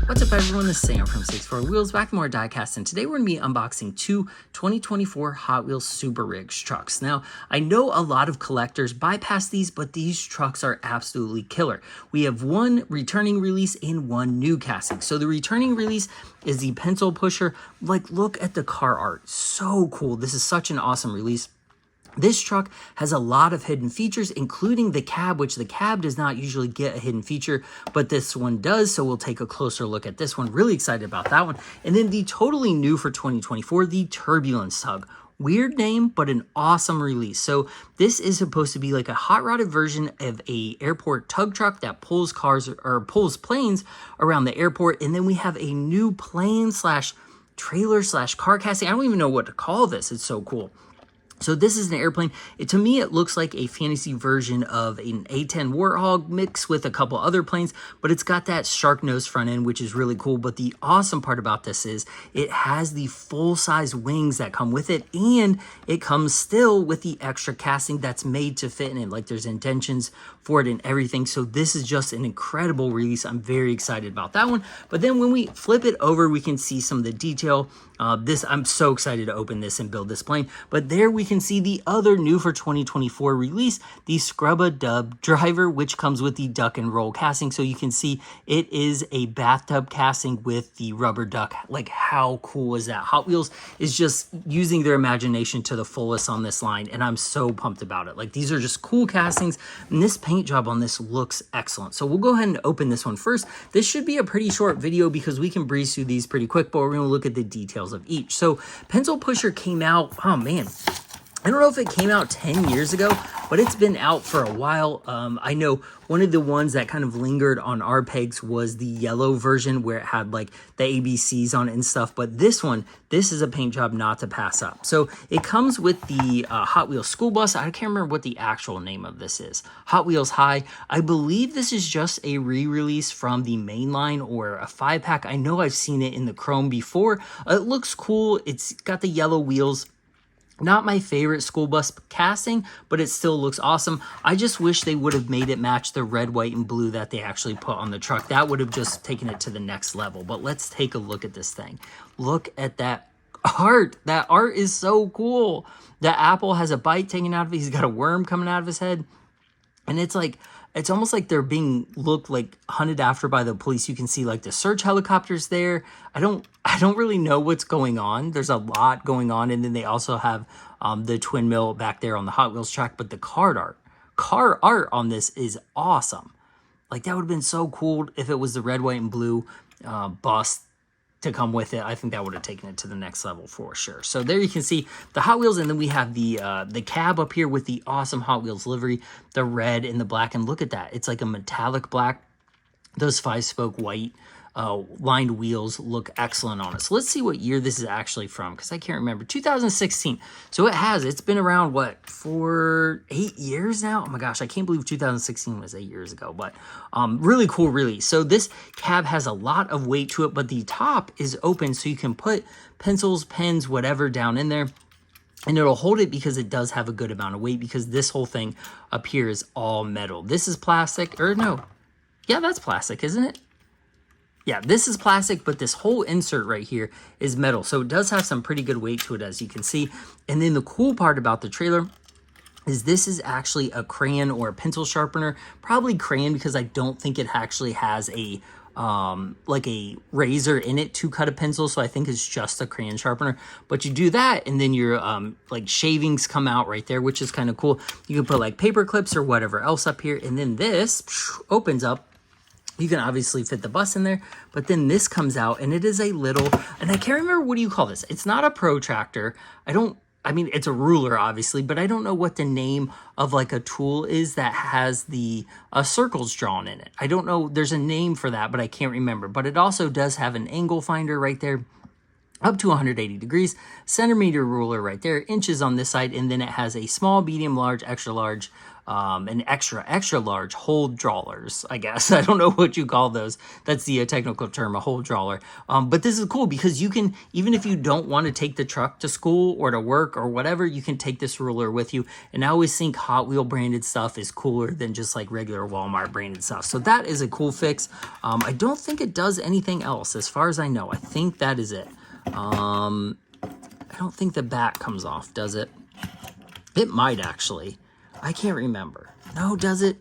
What's up everyone, this is Sam from 64 Wheels, back with more diecast, and today we're going to be unboxing two 2024 Hot Wheels Super Rigs trucks. Now, I know a lot of collectors bypass these, but these trucks are absolutely killer. We have one returning release and one new casting. So the returning release is the pencil pusher. Like, look at the car art, so cool. This is such an awesome release. This truck has a lot of hidden features, including the cab, which the cab does not usually get a hidden feature, but this one does, so we'll take a closer look at this one. Really excited about that one. And then the totally new for 2024, the Turbulence Tug. Weird name, but an awesome release. So this is supposed to be like a hot-rodded version of a airport tug truck that pulls cars or pulls planes around the airport. And then we have a new plane slash trailer slash car casting. I don't even know what to call this. It's so cool. So this is an airplane. To me, it looks like a fantasy version of an A-10 Warthog mixed with a couple other planes, but it's got that shark nose front end, which is really cool. But the awesome part about this is it has the full-size wings that come with it, and it comes still with the extra casting that's made to fit in it. Like, there's indentions for it and everything. So this is just an incredible release. I'm very excited about that one. But then when we flip it over, we can see some of the detail. I'm so excited to open this and build this plane. But there we can see the other new for 2024 release, the Scrub-A-Dub driver, which comes with the duck and roll casting. So you can see it is a bathtub casting with the rubber duck. Like, how cool is that? Hot Wheels is just using their imagination to the fullest on this line, and I'm so pumped about it. Like, these are just cool castings, and this paint job on this looks excellent. So we'll go ahead and open this one first. This should be a pretty short video because we can breeze through these pretty quick, but we're going to look at the details of each. So pencil pusher came out, oh man, I don't know if it came out 10 years ago, but it's been out for a while. I know one of the ones that kind of lingered on our pegs was the yellow version where it had like the ABCs on it and stuff. But this one, this is a paint job not to pass up. So it comes with the Hot Wheels school bus. I can't remember what the actual name of this is. Hot Wheels High. I believe this is just a re-release from the mainline or a 5-pack. I know I've seen it in the chrome before. It looks cool. It's got the yellow wheels. Not my favorite school bus casting, but it still looks awesome. I just wish they would have made it match the red, white, and blue that they actually put on the truck. That would have just taken it to the next level. But let's take a look at this thing. Look at that art. That art is so cool. The apple has a bite taken out of it. He's got a worm coming out of his head. And it's like, it's almost like they're being hunted after by the police. You can see like the search helicopters there. I don't really know what's going on. There's a lot going on. And then they also have the twin mill back there on the Hot Wheels track. But the car art on this is awesome. Like, that would have been so cool if it was the red, white, and blue bus to come with it. I think that would have taken it to the next level for sure. So there you can see the Hot Wheels, and then we have the cab up here with the awesome Hot Wheels livery, the red and the black, and look at that. It's like a metallic black. Those 5-spoke white lined wheels look excellent on it. So let's see what year this is actually from, because I can't remember. 2016. So it's been around, what, for 8 years now? Oh my gosh, I can't believe 2016 was 8 years ago, but really cool release. So this cab has a lot of weight to it, but the top is open, so you can put pencils, pens, whatever down in there, and it'll hold it because it does have a good amount of weight, because this whole thing up here is all metal. This is plastic, or no. Yeah, that's plastic, isn't it? Yeah, this is plastic, but this whole insert right here is metal. So it does have some pretty good weight to it, as you can see. And then the cool part about the trailer is this is actually a crayon or a pencil sharpener. Probably crayon, because I don't think it actually has a like a razor in it to cut a pencil. So I think it's just a crayon sharpener. But you do that, and then your like shavings come out right there, which is kind of cool. You can put like paper clips or whatever else up here. And then this opens up. You can obviously fit the bus in there, but then this comes out, and it is a little, and I can't remember, what do you call this? It's not a protractor. I mean, it's a ruler, obviously, but I don't know what the name of like a tool is that has the circles drawn in it. I don't know. There's a name for that, but I can't remember. But it also does have an angle finder right there, up to 180 degrees, centimeter ruler right there, inches on this side, and then it has a small, medium, large, extra large and extra large hold drawlers, I guess. I don't know what you call those. That's the technical term, a hold drawler. But this is cool because you can, even if you don't want to take the truck to school or to work or whatever, you can take this ruler with you. And I always think Hot Wheel branded stuff is cooler than just like regular Walmart branded stuff. So that is a cool fix. I don't think it does anything else as far as I know. I think that is it. I don't think the back comes off, does it? It might actually. I can't remember. No, does it?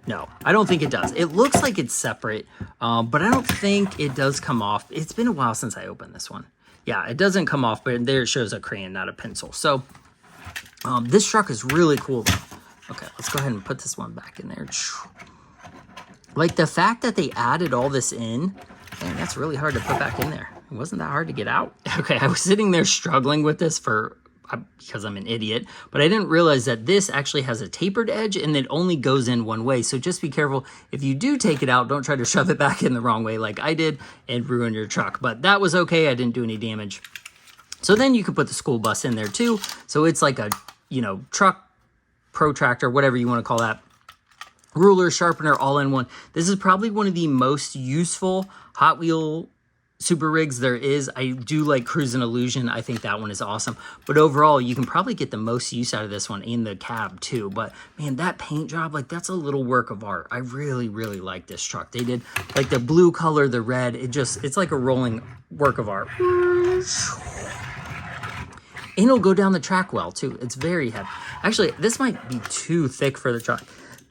No, I don't think it does. It looks like it's separate, but I don't think it does come off. It's been a while since I opened this one. Yeah, it doesn't come off, but there it shows a crayon, not a pencil. So this truck is really cool though. Okay, let's go ahead and put this one back in there. Like the fact that they added all this in, man, that's really hard to put back in there. It wasn't that hard to get out. Okay, I was sitting there struggling with this because I'm an idiot, but I didn't realize that this actually has a tapered edge and it only goes in one way. So just be careful. If you do take it out, don't try to shove it back in the wrong way like I did and ruin your truck. But that was okay. I didn't do any damage. So then you could put the school bus in there too. So it's like a, truck, protractor, whatever you want to call that. Ruler, sharpener, all in one. This is probably one of the most useful Hot Wheel super rigs there is. I do like Cruise and Illusion. I think that one is awesome. But overall, you can probably get the most use out of this one in the cab too. But man, that paint job, like that's a little work of art. I really, really like this truck. They did like the blue color, the red. It's like a rolling work of art. And it'll go down the track well too. It's very heavy. Actually, this might be too thick for the truck.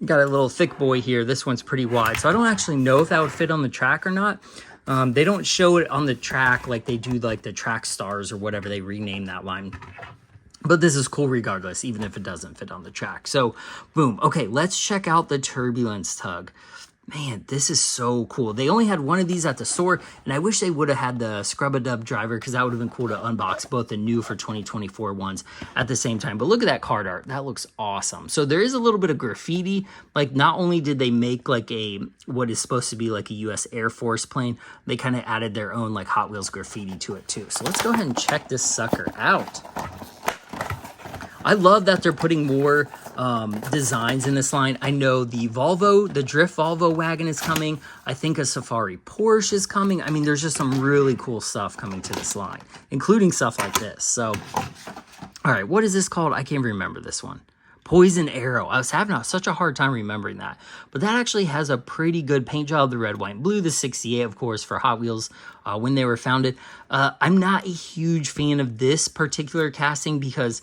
Got a little thick boy here. This one's pretty wide. So I don't actually know if that would fit on the track or not. They don't show it on the track like they do like the track stars or whatever they rename that line. But this is cool regardless, even if it doesn't fit on the track. So boom. Okay, let's check out the Turbulence Tug. Man, this is so cool. They only had one of these at the store, and I wish they would have had the Scrub-a-Dub driver because that would have been cool to unbox both the new for 2024 ones at the same time. But look at that card art. That looks awesome. So there is a little bit of graffiti. Like not only did they make like what is supposed to be like a U.S. Air Force plane, they kind of added their own like Hot Wheels graffiti to it too. So let's go ahead and check this sucker out. I love that they're putting more designs in this line. I know the Drift Volvo wagon is coming. I think a Safari Porsche is coming. I mean, there's just some really cool stuff coming to this line, including stuff like this. So, all right, what is this called? I can't remember this one. Poison Arrow. I was having such a hard time remembering that. But that actually has a pretty good paint job. The red, white, and blue. The 68, of course, for Hot Wheels when they were founded. I'm not a huge fan of this particular casting because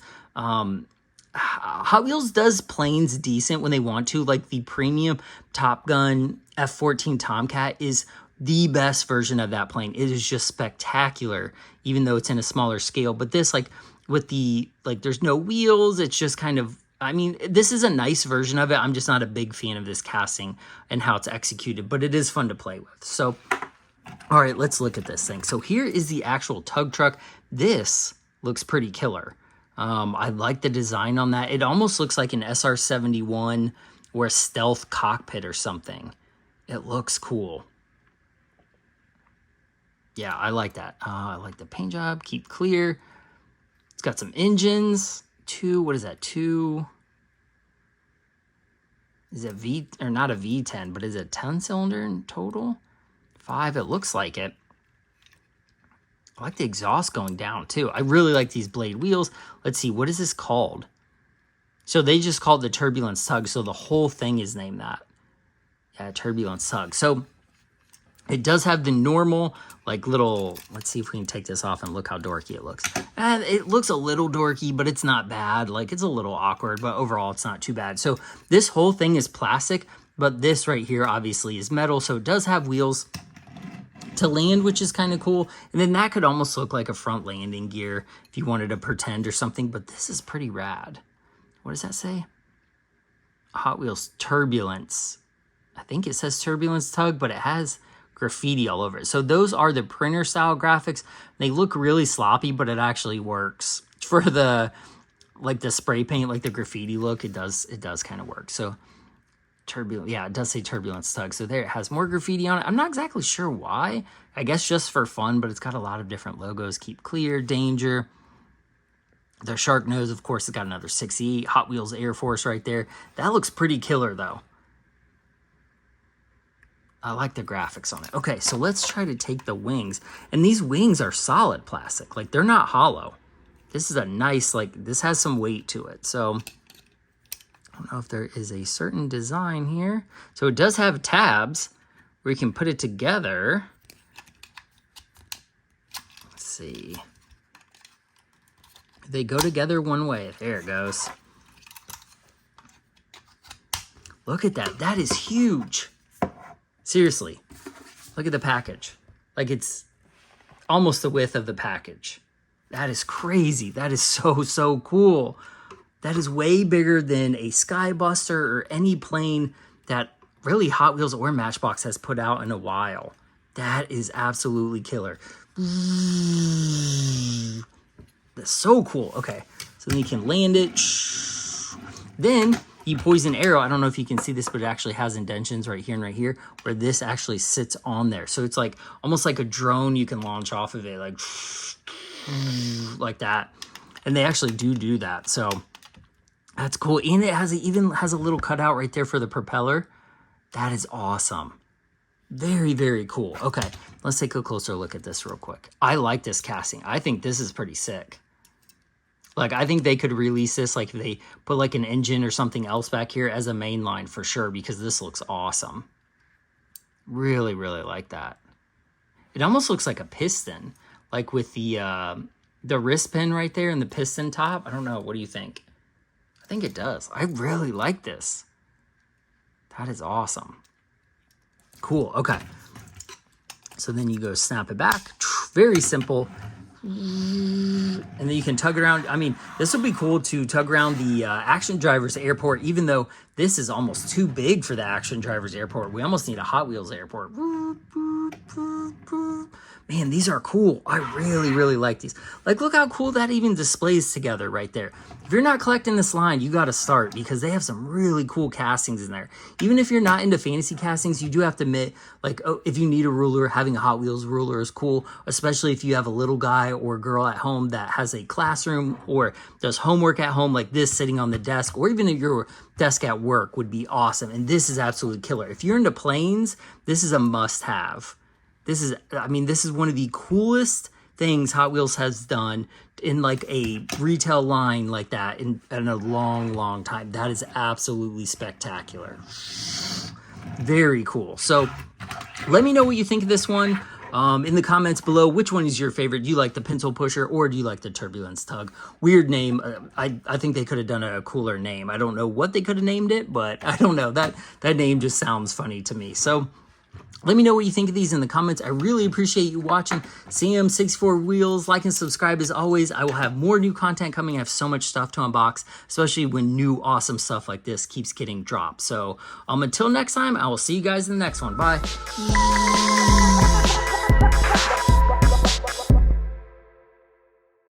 Hot Wheels does planes decent when they want to. Like the premium Top Gun F-14 Tomcat is the best version of that plane. It is just spectacular, even though it's in a smaller scale. But this, like with the, there's no wheels. It's just kind of, I mean, this is a nice version of it. I'm just not a big fan of this casting and how it's executed, but it is fun to play with. So, all right, let's look at this thing. So here is the actual tug truck. This looks pretty killer. I like the design on that. It almost looks like an SR-71 or a stealth cockpit or something. It looks cool. Yeah, I like that. I like the paint job. Keep clear. It's got some engines. What is that? Is it V, or not a V10, but is it 10 cylinder in total? 5, it looks like it. I like the exhaust going down too. I really like these blade wheels. Let's see, what is this called? So they just called the Turbulence Tug, so the whole thing is named that. Yeah, Turbulence Tug. So it does have the normal, little, let's see if we can take this off and look how dorky it looks. And it looks a little dorky, but it's not bad. It's a little awkward, but overall it's not too bad. So this whole thing is plastic, but this right here obviously is metal, so it does have wheels to land, which is kind of cool. And then that could almost look like a front landing gear if you wanted to pretend or something, but this is pretty rad. What does that say? Hot Wheels Turbulence. I think it says Turbulence Tug, but it has graffiti all over it. So those are the printer style graphics. They look really sloppy, but it actually works. For the the spray paint, the graffiti look, it does kind of work. So Turbulence, yeah, it does say Turbulence Tug. So there, it has more graffiti on it. I'm not exactly sure why. I guess just for fun, but it's got a lot of different logos. Keep clear, danger. The shark nose, of course, has got another 68 Hot Wheels Air Force right there. That looks pretty killer, though. I like the graphics on it. Okay, so let's try to take the wings. And these wings are solid plastic. Like, they're not hollow. This is a nice, like, this has some weight to it. So, I don't know if there is a certain design here. So, it does have tabs where you can put it together. Let's see. They go together one way. There it goes. Look at that. That is huge. Seriously. Look at the package. Like, it's almost the width of the package. That is crazy. That is so, so cool. That is way bigger than a Skybuster or any plane that really Hot Wheels or Matchbox has put out in a while. That is absolutely killer. That's so cool. Okay, so then you can land it. Then the poison arrow, I don't know if you can see this, but it actually has indentions right here and right here where this actually sits on there. So it's like almost like a drone you can launch off of it, like that. And they actually do that. So that's cool. And it even has a little cutout right there for the propeller. That is awesome. Very, very cool. Okay, let's take a closer look at this real quick. I like this casting. I think this is pretty sick. Like, I think they could release this, like, if they put, like, an engine or something else back here as a main line for sure, because this looks awesome. Really, really like that. It almost looks like a piston, like with the wrist pin right there and the piston top. I don't know. What do you think? I think it does. I really like this. That is awesome. Cool. Okay. So then you go snap it back. Very simple. And then you can tug around. I mean, this would be cool to tug around the Action Drivers Airport, even though this is almost too big for the Action Drivers Airport. We almost need a Hot Wheels airport. Man, these are cool. I really, really like these. Like, look how cool that even displays together right there. If you're not collecting this line, you got to start because they have some really cool castings in there. Even if you're not into fantasy castings, you do have to admit, like, oh, if you need a ruler, having a Hot Wheels ruler is cool, especially if you have a little guy or girl at home that has a classroom or does homework at home like this sitting on the desk, or even if your desk at work would be awesome. And this is absolutely killer. If you're into planes, this is a must-have. This is, I mean, this is one of the coolest things Hot Wheels has done in like a retail line like that in a long, long time. That is absolutely spectacular. Very cool. So let me know what you think of this one in the comments below. Which one is your favorite? Do you like the pencil pusher or do you like the Turbulence Tug? Weird name. I think they could have done a cooler name. I don't know what they could have named it, but I don't know. That name just sounds funny to me. So let me know what you think of these in the comments. I really appreciate you watching. CM64 Wheels. Like and subscribe as always. I will have more new content coming. I have so much stuff to unbox, especially when new awesome stuff like this keeps getting dropped. So until next time, I will see you guys in the next one. Bye.